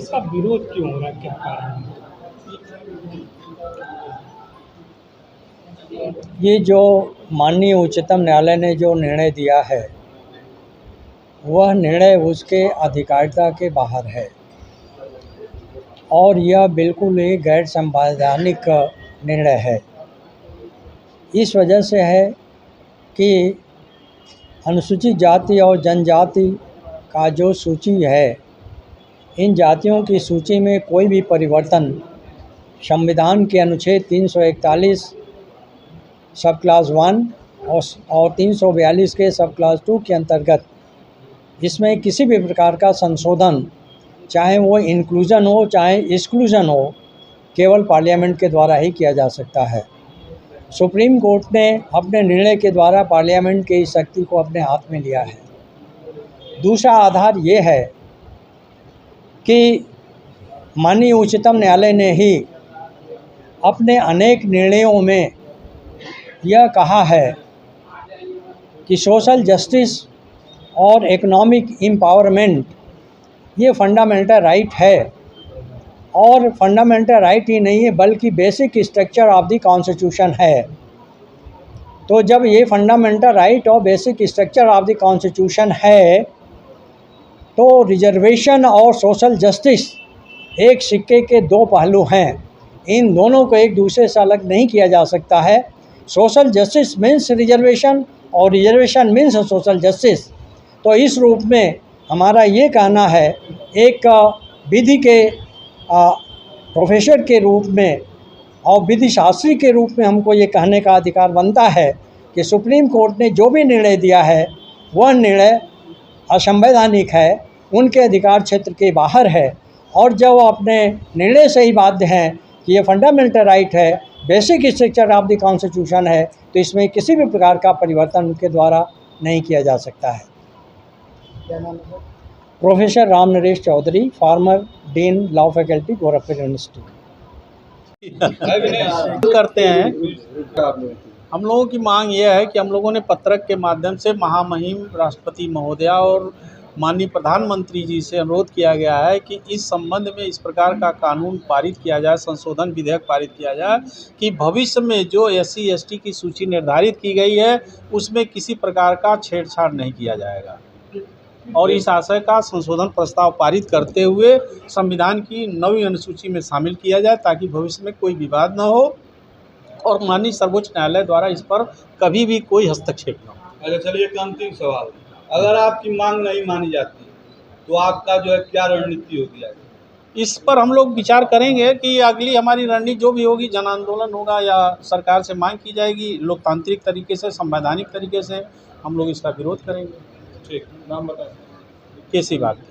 इसका विरोध क्यों हो रहा है, क्या कारण है? ये जो माननीय उच्चतम न्यायालय ने जो निर्णय दिया है वह निर्णय उसके अधिकारिता के बाहर है और यह बिल्कुल ही गैर संवैधानिक निर्णय है। इस वजह से है कि अनुसूचित जाति और जनजाति का जो सूची है, इन जातियों की सूची में कोई भी परिवर्तन संविधान के अनुच्छेद 341 सब क्लास 1 और 342 के सब क्लास 2 के अंतर्गत इसमें किसी भी प्रकार का संशोधन, चाहे वो इंक्लूजन हो चाहे एक्सक्लूजन हो, केवल पार्लियामेंट के द्वारा ही किया जा सकता है। सुप्रीम कोर्ट ने अपने निर्णय के द्वारा पार्लियामेंट की इस शक्ति को अपने हाथ में लिया है। दूसरा आधार ये है कि माननीय उच्चतम न्यायालय ने ही अपने अनेक निर्णयों में यह कहा है कि सोशल जस्टिस और इकोनॉमिक एम्पावरमेंट ये फंडामेंटल राइट है, और फंडामेंटल राइट ही नहीं है बल्कि basic structure of the constitution है। तो जब ये फंडामेंटल राइट और basic structure of the constitution है तो रिजर्वेशन और सोशल जस्टिस एक सिक्के के दो पहलू हैं। इन दोनों को एक दूसरे से अलग नहीं किया जा सकता है। सोशल जस्टिस मीन्स रिजर्वेशन और रिजर्वेशन मीन्स सोशल जस्टिस। तो इस रूप में हमारा ये कहना है, एक विधि के प्रोफेसर के रूप में और विधि शास्त्री के रूप में हमको ये कहने का अधिकार बनता है कि सुप्रीम कोर्ट ने जो भी निर्णय दिया है वह निर्णय असंवैधानिक है, उनके अधिकार क्षेत्र के बाहर है, और जब वो अपने निर्णय से ही बाध्य हैं कि ये फंडामेंटल राइट है, basic structure of the constitution है, तो इसमें किसी भी प्रकार का परिवर्तन उनके द्वारा नहीं किया जा सकता है। क्या नाम है? Professor Ram Naresh Chaudhary, former dean law faculty, Gorakhpur university. करते हैं। हम लोगों की मांग यह है कि हम लोगों ने पत्रक के माध्यम से महामहिम राष्ट्रपति महोदया और माननीय प्रधानमंत्री जी से अनुरोध किया गया है कि इस संबंध में इस प्रकार का कानून पारित किया जाए, संशोधन विधेयक पारित किया जाए कि भविष्य में जो SC ST की सूची निर्धारित की गई है उसमें किसी प्रकार का छेड़छाड़ नहीं किया जाएगा, और इस आशय का संशोधन प्रस्ताव पारित करते हुए संविधान की 9वीं अनुसूची में शामिल किया जाए ताकि भविष्य में कोई विवाद न हो और माननीय सर्वोच्च न्यायालय द्वारा इस पर कभी भी कोई हस्तक्षेप न हो। अच्छा, चलिए एक अंतिम सवाल, अगर आपकी मांग नहीं मानी जाती तो आपका जो है क्या रणनीति होगी? इस पर हम लोग विचार करेंगे कि अगली हमारी रणनीति जो भी होगी, जन आंदोलन होगा या सरकार से मांग की जाएगी, लोकतांत्रिक तरीके से, संवैधानिक तरीके से हम लोग इसका विरोध करेंगे। ठीक, नाम बताएं। कैसी बात है?